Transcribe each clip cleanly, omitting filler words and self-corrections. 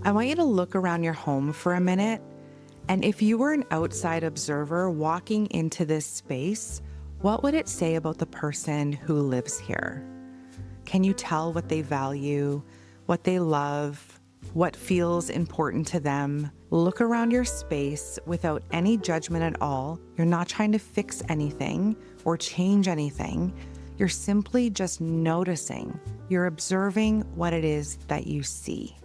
I want you to look around your home for a minute. And if you were an outside observer walking into this space, what would it say about the person who lives here? Can you tell what they value, what they love, what feels important to them? Look around your space without any judgment at all. You're not trying to fix anything or change anything. You're simply just noticing. You're observing what it is that you see.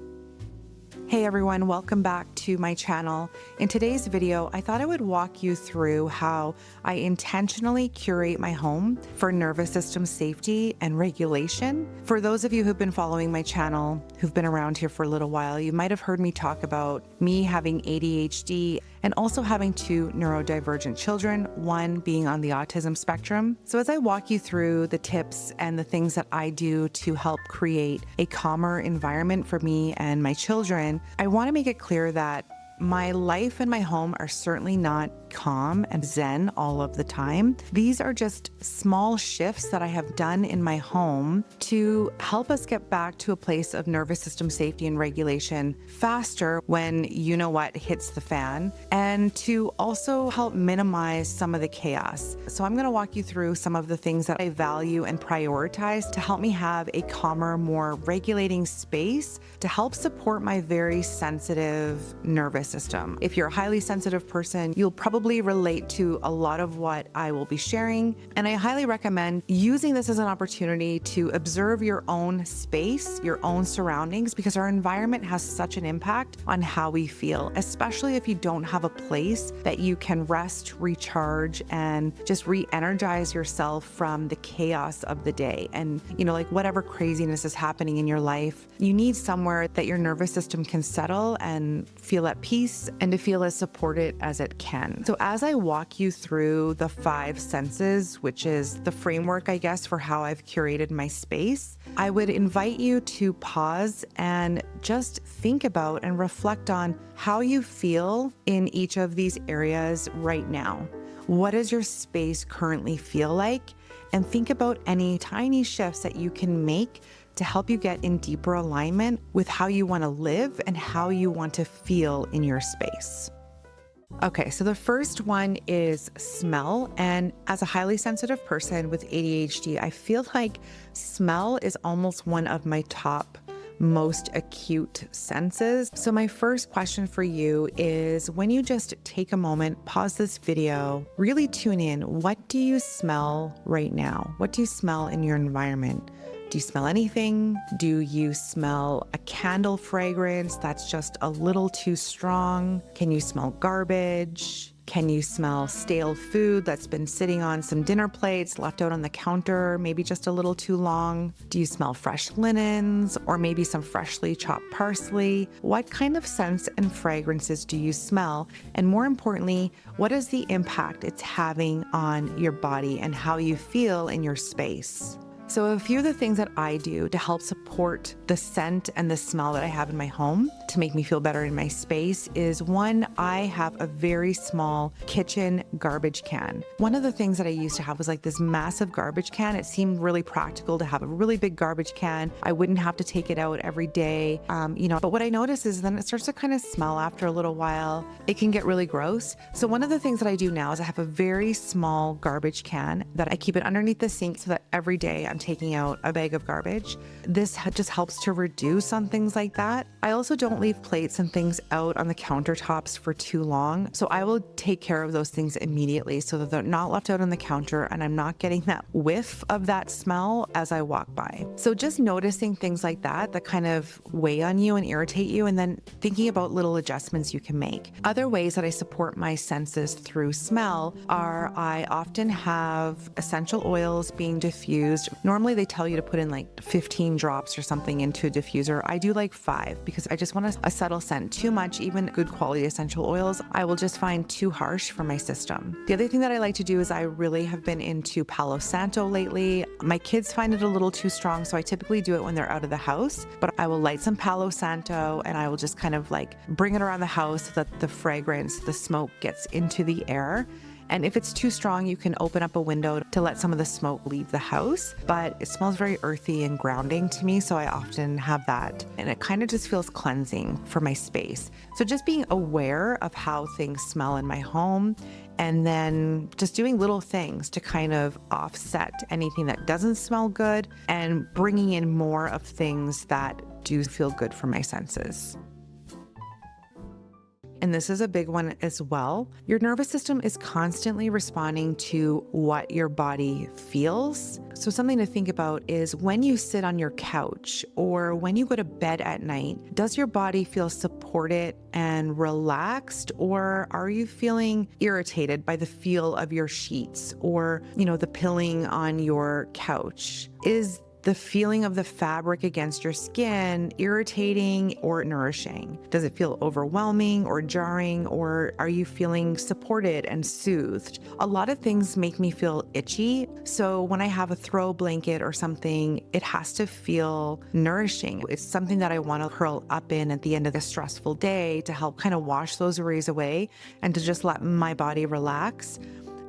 Hey everyone, welcome back to my channel. In today's video, I thought I would walk you through how I intentionally curate my home for nervous system safety and regulation. For those of you who've been following my channel, who've been around here for a little while, you might have heard me talk about me having ADHD and also having two neurodivergent children, one being on the autism spectrum. So as I walk you through the tips and the things that I do to help create a calmer environment for me and my children, I want to make it clear that my life and my home are certainly not calm and zen all of the time. These are just small shifts that I have done in my home to help us get back to a place of nervous system safety and regulation faster when you know what hits the fan, and to also help minimize some of the chaos. So I'm going to walk you through some of the things that I value and prioritize to help me have a calmer, more regulating space to help support my very sensitive nervous system. If you're a highly sensitive person, you'll probably relate to a lot of what I will be sharing, and I highly recommend using this as an opportunity to observe your own space, your own surroundings, because our environment has such an impact on how we feel, especially if you don't have a place that you can rest, recharge, and just re-energize yourself from the chaos of the day. And like whatever craziness is happening in your life, you need somewhere that your nervous system can settle and feel at peace and to feel as supported as it can. So as I walk you through the 5 senses, which is the framework, I guess, for how I've curated my space, I would invite you to pause and just think about and reflect on how you feel in each of these areas right now. What does your space currently feel like? And think about any tiny shifts that you can make to help you get in deeper alignment with how you want to live and how you want to feel in your space. Okay, so the first one is smell. And as a highly sensitive person with ADHD, I feel like smell is almost one of my top most acute senses. So my first question for you is, when you just take a moment, pause this video, really tune in. What do you smell right now? What do you smell in your environment? Do you smell anything? Do you smell a candle fragrance that's just a little too strong? Can you smell garbage? Can you smell stale food that's been sitting on some dinner plates, left out on the counter, maybe just a little too long? Do you smell fresh linens or maybe some freshly chopped parsley? What kind of scents and fragrances do you smell? And more importantly, what is the impact it's having on your body and how you feel in your space? So a few of the things that I do to help support the scent and the smell that I have in my home to make me feel better in my space is, one, I have a very small kitchen garbage can. One of the things that I used to have was like this massive garbage can. It seemed really practical to have a really big garbage can. I wouldn't have to take it out every day, but what I notice is then it starts to kind of smell after a little while. It can get really gross. So one of the things that I do now is I have a very small garbage can that I keep it underneath the sink so that every day I'm taking out a bag of garbage. This just helps to reduce on things like that. I also don't leave plates and things out on the countertops for too long. So I will take care of those things immediately so that they're not left out on the counter and I'm not getting that whiff of that smell as I walk by. So just noticing things like that kind of weigh on you and irritate you, and then thinking about little adjustments you can make. Other ways that I support my senses through smell are I often have essential oils being diffused. Normally they tell you to put in like 15 drops or something into a diffuser. I do like 5 because I just want a subtle scent. Too much, even good quality essential oils, I will just find too harsh for my system. The other thing that I like to do is I really have been into Palo Santo lately. My kids find it a little too strong, so I typically do it when they're out of the house, but I will light some Palo Santo and I will just kind of like bring it around the house so that the fragrance, the smoke gets into the air. And if it's too strong, you can open up a window to let some of the smoke leave the house. But it smells very earthy and grounding to me, so I often have that. And it kind of just feels cleansing for my space. So just being aware of how things smell in my home, and then just doing little things to kind of offset anything that doesn't smell good and bringing in more of things that do feel good for my senses. And this is a big one as well. Your nervous system is constantly responding to what your body feels. So something to think about is when you sit on your couch or when you go to bed at night, does your body feel supported and relaxed, or are you feeling irritated by the feel of your sheets or, the pilling on your couch? Is the feeling of the fabric against your skin irritating or nourishing? Does it feel overwhelming or jarring, or are you feeling supported and soothed? A lot of things make me feel itchy. So when I have a throw blanket or something, it has to feel nourishing. It's something that I want to curl up in at the end of the stressful day to help kind of wash those worries away and to just let my body relax.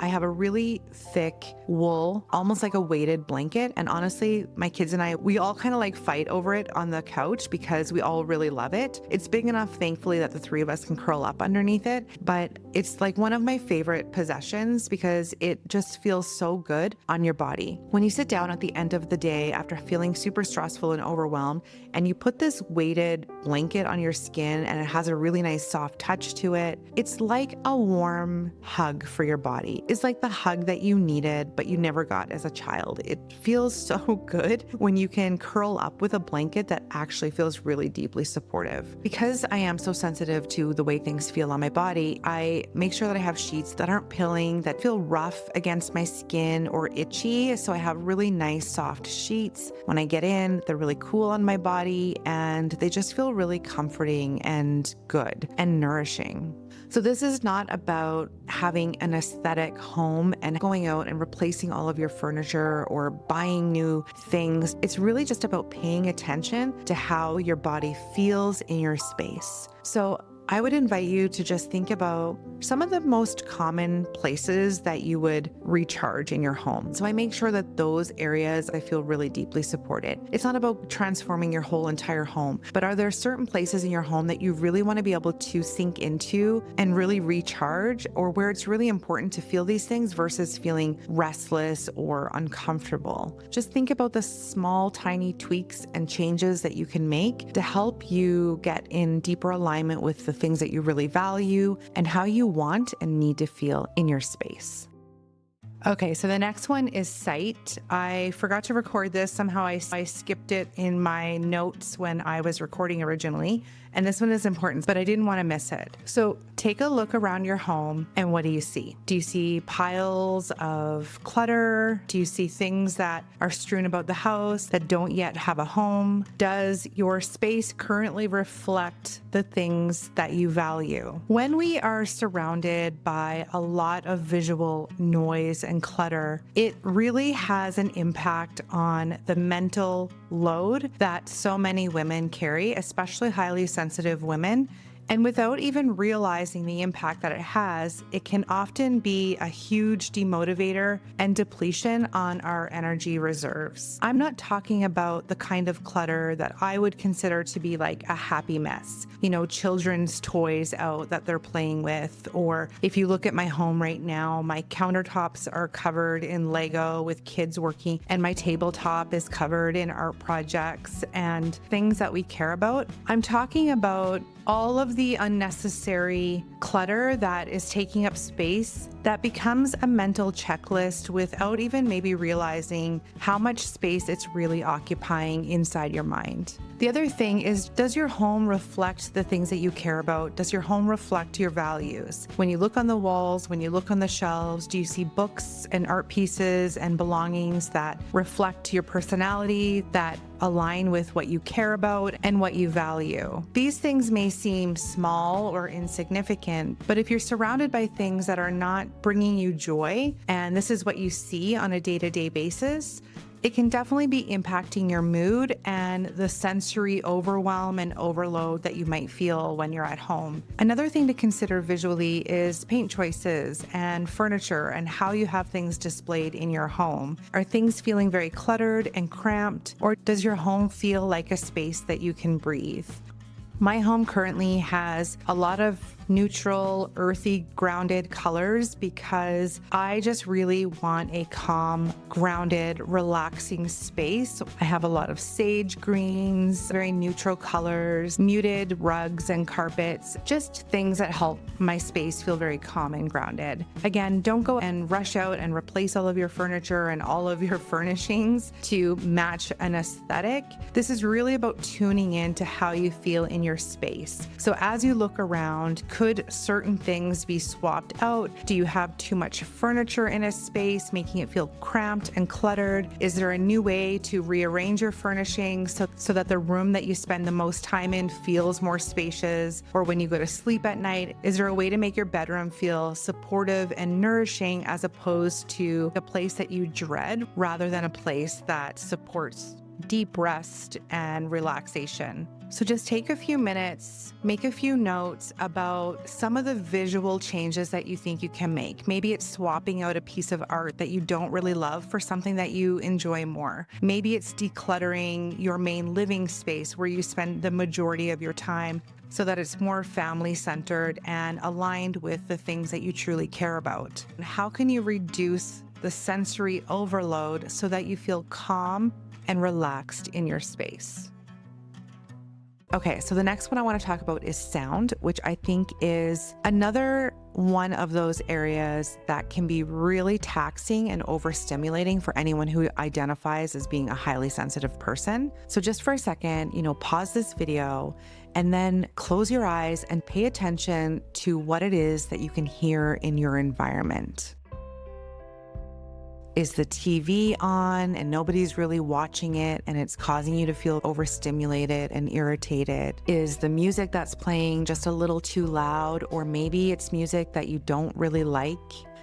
I have a really thick wool, almost like a weighted blanket. And honestly, my kids and I, we all kind of like fight over it on the couch because we all really love it. It's big enough, thankfully, that the three of us can curl up underneath it. But it's like one of my favorite possessions because it just feels so good on your body. When you sit down at the end of the day after feeling super stressful and overwhelmed, and you put this weighted blanket on your skin and it has a really nice soft touch to it, it's like a warm hug for your body. It's like the hug that you needed, but you never got as a child. It feels so good when you can curl up with a blanket that actually feels really deeply supportive. Because I am so sensitive to the way things feel on my body, I make sure that I have sheets that aren't pilling, that feel rough against my skin or itchy. So I have really nice soft sheets. When I get in, they're really cool on my body and they just feel really comforting and good and nourishing. So this is not about having an aesthetic home and going out and replacing all of your furniture or buying new things. It's really just about paying attention to how your body feels in your space. So I would invite you to just think about some of the most common places that you would recharge in your home. So I make sure that those areas I feel really deeply supported. It's not about transforming your whole entire home, but are there certain places in your home that you really want to be able to sink into and really recharge, or where it's really important to feel these things versus feeling restless or uncomfortable? Just think about the small, tiny tweaks and changes that you can make to help you get in deeper alignment with the things that you really value and how you want and need to feel in your space. Okay, so the next one is sight. I forgot to record this. Somehow I skipped it in my notes when I was recording originally. And this one is important, but I didn't want to miss it. So take a look around your home and what do you see? Do you see piles of clutter? Do you see things that are strewn about the house that don't yet have a home? Does your space currently reflect the things that you value? When we are surrounded by a lot of visual noise and clutter, it really has an impact on the mental load that so many women carry, especially highly sensitive women. And without even realizing the impact that it has, it can often be a huge demotivator and depletion on our energy reserves. I'm not talking about the kind of clutter that I would consider to be like a happy mess, children's toys out that they're playing with. Or if you look at my home right now, my countertops are covered in Lego with kids working, and my tabletop is covered in art projects and things that we care about. I'm talking about all of the unnecessary clutter that is taking up space that becomes a mental checklist without even maybe realizing how much space it's really occupying inside your mind. The other thing is, does your home reflect the things that you care about? Does your home reflect your values? When you look on the walls, when you look on the shelves, do you see books and art pieces and belongings that reflect your personality, that align with what you care about and what you value? These things may seem small or insignificant, but if you're surrounded by things that are not bringing you joy, and this is what you see on a day-to-day basis, It can definitely be impacting your mood and the sensory overwhelm and overload that you might feel when you're at home. Another thing to consider visually is paint choices and furniture and how you have things displayed in your home. Are things feeling very cluttered and cramped, or does your home feel like a space that you can breathe? My home currently has a lot of neutral, earthy, grounded colors because I just really want a calm, grounded, relaxing space. I have a lot of sage greens, very neutral colors, muted rugs and carpets, just things that help my space feel very calm and grounded. Again, don't go and rush out and replace all of your furniture and all of your furnishings to match an aesthetic. This is really about tuning in to how you feel in your space. So as you look around, could certain things be swapped out? Do you have too much furniture in a space, making it feel cramped and cluttered? Is there a new way to rearrange your furnishings so that the room that you spend the most time in feels more spacious? Or when you go to sleep at night, is there a way to make your bedroom feel supportive and nourishing as opposed to a place that you dread rather than a place that supports deep rest and relaxation? So just take a few minutes, make a few notes about some of the visual changes that you think you can make. Maybe it's swapping out a piece of art that you don't really love for something that you enjoy more. Maybe it's decluttering your main living space where you spend the majority of your time so that it's more family-centered and aligned with the things that you truly care about. How can you reduce the sensory overload so that you feel calm and relaxed in your space? Okay, so the next one I want to talk about is sound, which I think is another one of those areas that can be really taxing and overstimulating for anyone who identifies as being a highly sensitive person. So just for a second, pause this video and then close your eyes and pay attention to what it is that you can hear in your environment. Is the TV on and nobody's really watching it and it's causing you to feel overstimulated and irritated? Is the music that's playing just a little too loud, or maybe it's music that you don't really like?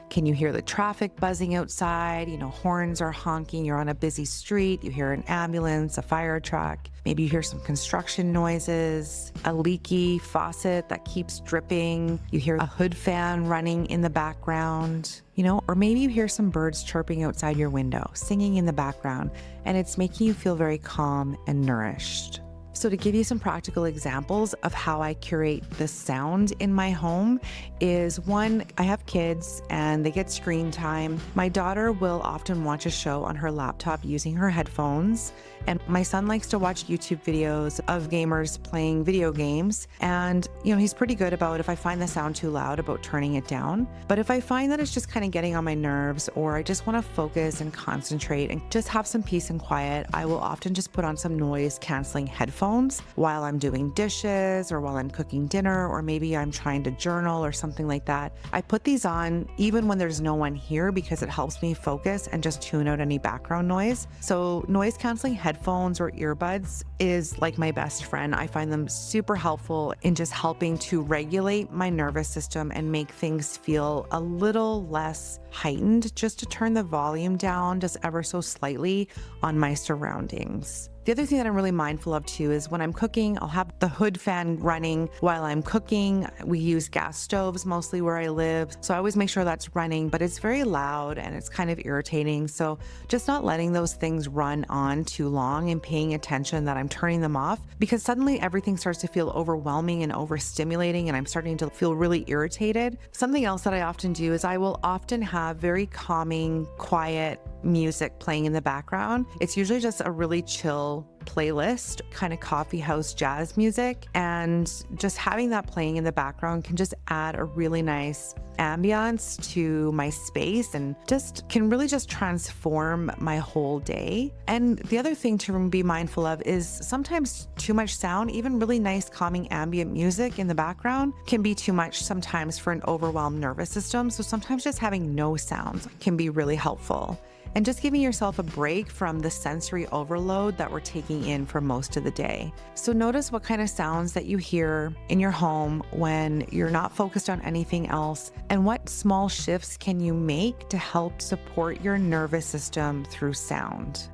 Can you hear the traffic buzzing outside? Horns are honking, you're on a busy street, you hear an ambulance, a fire truck. Maybe you hear some construction noises, a leaky faucet that keeps dripping. You hear a hood fan running in the background, or maybe you hear some birds chirping outside your window, singing in the background, and it's making you feel very calm and nourished. So to give you some practical examples of how I curate the sound in my home is, one, I have kids and they get screen time. My daughter will often watch a show on her laptop using her headphones. And my son likes to watch YouTube videos of gamers playing video games. And, he's pretty good about, if I find the sound too loud, about turning it down. But if I find that it's just kind of getting on my nerves, or I just want to focus and concentrate and just have some peace and quiet, I will often just put on some noise canceling headphones while I'm doing dishes or while I'm cooking dinner, or maybe I'm trying to journal or something like that. I put these on even when there's no one here because it helps me focus and just tune out any background noise. So noise canceling headphones or earbuds is like my best friend. I find them super helpful in just helping to regulate my nervous system and make things feel a little less heightened, just to turn the volume down just ever so slightly on my surroundings. The other thing that I'm really mindful of too is when I'm cooking, I'll have the hood fan running while I'm cooking. We use gas stoves mostly where I live, so I always make sure that's running, but it's very loud and it's kind of irritating. So just not letting those things run on too long and paying attention that I'm turning them off, because suddenly everything starts to feel overwhelming and overstimulating and I'm starting to feel really irritated. Something else that I often do is I will often have very calming, quiet music playing in the background. It's usually just a really chill playlist, kind of coffee house jazz music, and just having that playing in the background can just add a really nice ambiance to my space and just can really just transform my whole day. And the other thing to be mindful of is sometimes too much sound, even really nice calming ambient music in the background, can be too much sometimes for an overwhelmed nervous system. So sometimes just having no sounds can be really helpful. And just giving yourself a break from the sensory overload that we're taking in for most of the day. So notice what kind of sounds that you hear in your home when you're not focused on anything else, and what small shifts can you make to help support your nervous system through sound.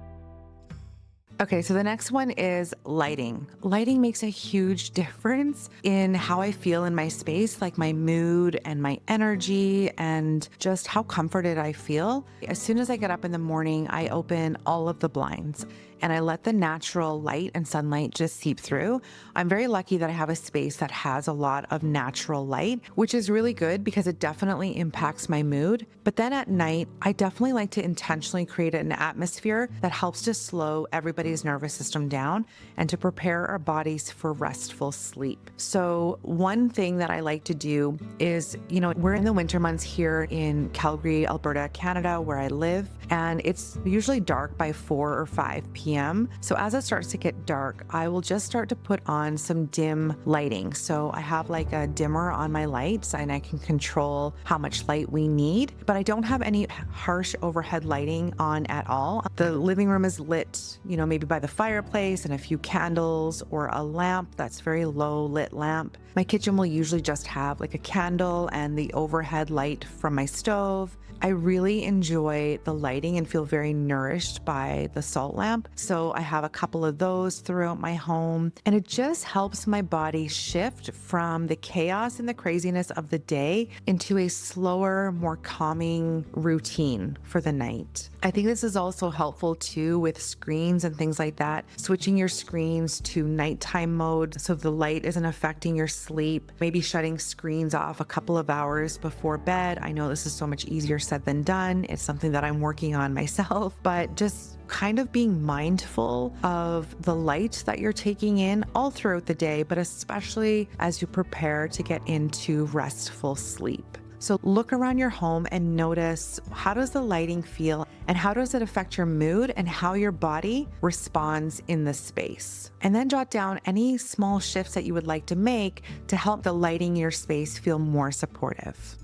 Okay, so the next one is lighting. Lighting makes a huge difference in how I feel in my space, like my mood and my energy and just how comforted I feel. As soon as I get up in the morning, I open all of the blinds and I let the natural light and sunlight just seep through. I'm very lucky that I have a space that has a lot of natural light, which is really good because it definitely impacts my mood. But then at night, I definitely like to intentionally create an atmosphere that helps to slow everybody's nervous system down and to prepare our bodies for restful sleep. So one thing that I like to do is, we're in the winter months here in Calgary, Alberta, Canada, where I live, and it's usually dark by 4 or 5 p.m. So as it starts to get dark, I will just start to put on some dim lighting. So I have like a dimmer on my lights and I can control how much light we need, but I don't have any harsh overhead lighting on at all. The living room is lit, maybe by the fireplace and a few candles or a lamp that's very low lit lamp. My kitchen will usually just have like a candle and the overhead light from my stove. I really enjoy the lighting and feel very nourished by the salt lamp. So I have a couple of those throughout my home, and it just helps my body shift from the chaos and the craziness of the day into a slower, more calming routine for the night. I think this is also helpful too with screens and things like that. Switching your screens to nighttime mode so the light isn't affecting your sleep. Maybe shutting screens off a couple of hours before bed. I know this is so much easier said than done. It's something that I'm working on myself, but just kind of being mindful of the light that you're taking in all throughout the day, but especially as you prepare to get into restful sleep. So look around your home and notice, how does the lighting feel and how does it affect your mood and how your body responds in the space? And then jot down any small shifts that you would like to make to help the lighting in your space feel more supportive.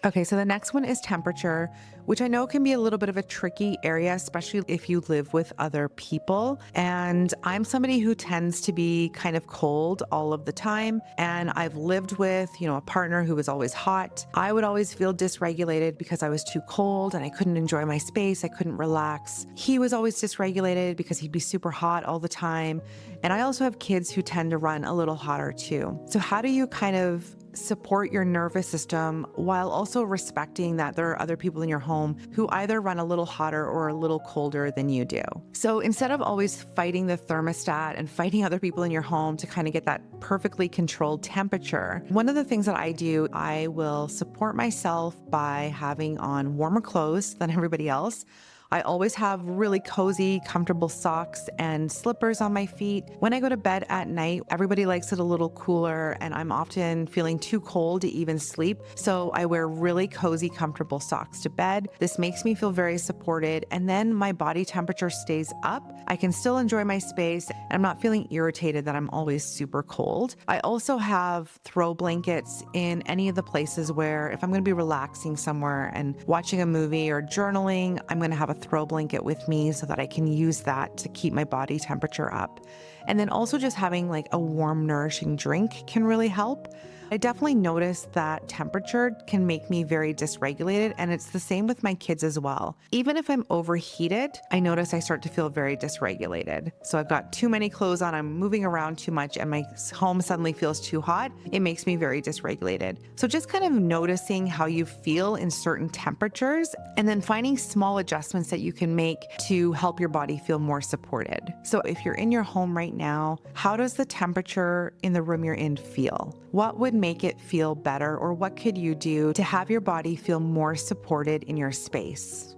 Okay, so the next one is temperature, which I know can be a little bit of a tricky area, especially if you live with other people. And I'm somebody who tends to be kind of cold all of the time. And I've lived with, a partner who was always hot. I would always feel dysregulated because I was too cold and I couldn't enjoy my space. I couldn't relax. He was always dysregulated because he'd be super hot all the time. And I also have kids who tend to run a little hotter too. So how do you kind of support your nervous system while also respecting that there are other people in your home who either run a little hotter or a little colder than you do? So instead of always fighting the thermostat and fighting other people in your home to kind of get that perfectly controlled temperature, one of the things that I do, I will support myself by having on warmer clothes than everybody else. I always have really cozy, comfortable socks and slippers on my feet. When I go to bed at night, everybody likes it a little cooler and I'm often feeling too cold to even sleep. So I wear really cozy, comfortable socks to bed. This makes me feel very supported. And then my body temperature stays up. I can still enjoy my space. And I'm not feeling irritated that I'm always super cold. I also have throw blankets in any of the places where if I'm going to be relaxing somewhere and watching a movie or journaling, I'm going to have a throw blanket with me so that I can use that to keep my body temperature up. And then also just having like a warm, nourishing drink can really help. I definitely noticed that temperature can make me very dysregulated, and it's the same with my kids as well. Even if I'm overheated, I notice I start to feel very dysregulated. So I've got too many clothes on, I'm moving around too much, and my home suddenly feels too hot. It makes me very dysregulated. So just kind of noticing how you feel in certain temperatures, and then finding small adjustments that you can make to help your body feel more supported. So if you're in your home right now, how does the temperature in the room you're in feel? What would make it feel better, or what could you do to have your body feel more supported in your space?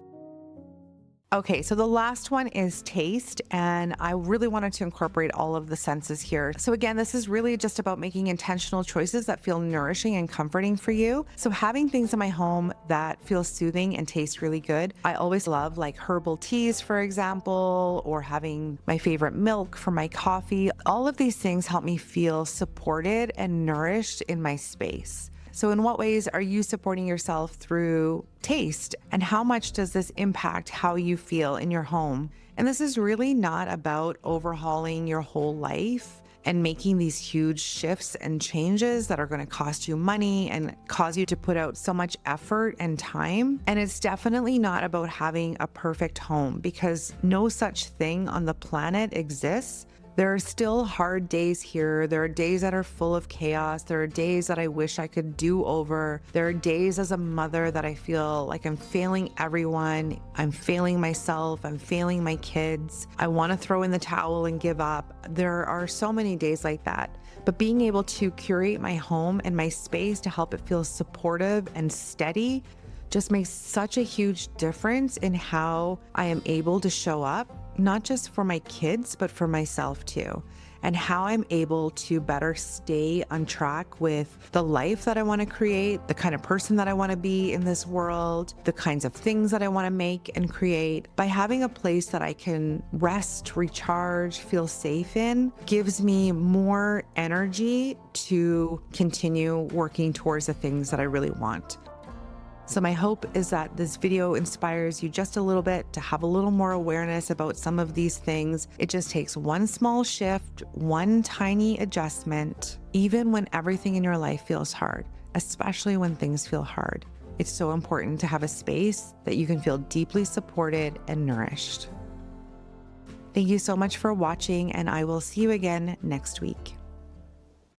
Okay, so the last one is taste, and I really wanted to incorporate all of the senses here. So again, this is really just about making intentional choices that feel nourishing and comforting for you. So having things in my home that feel soothing and taste really good. I always love like herbal teas, for example, or having my favorite milk for my coffee. All of these things help me feel supported and nourished in my space. So in what ways are you supporting yourself through taste? And how much does this impact how you feel in your home? And this is really not about overhauling your whole life and making these huge shifts and changes that are going to cost you money and cause you to put out so much effort and time. And it's definitely not about having a perfect home, because no such thing on the planet exists. There are still hard days here. There are days that are full of chaos. There are days that I wish I could do over. There are days as a mother that I feel like I'm failing everyone. I'm failing myself. I'm failing my kids. I want to throw in the towel and give up. There are so many days like that. But being able to curate my home and my space to help it feel supportive and steady just makes such a huge difference in how I am able to show up, not just for my kids, but for myself too, and how I'm able to better stay on track with the life that I want to create, the kind of person that I want to be in this world, the kinds of things that I want to make and create. By having a place that I can rest, recharge, feel safe in, gives me more energy to continue working towards the things that I really want. So my hope is that this video inspires you just a little bit to have a little more awareness about some of these things. It just takes one small shift, one tiny adjustment, even when everything in your life feels hard, especially when things feel hard. It's so important to have a space that you can feel deeply supported and nourished. Thank you so much for watching, and I will see you again next week.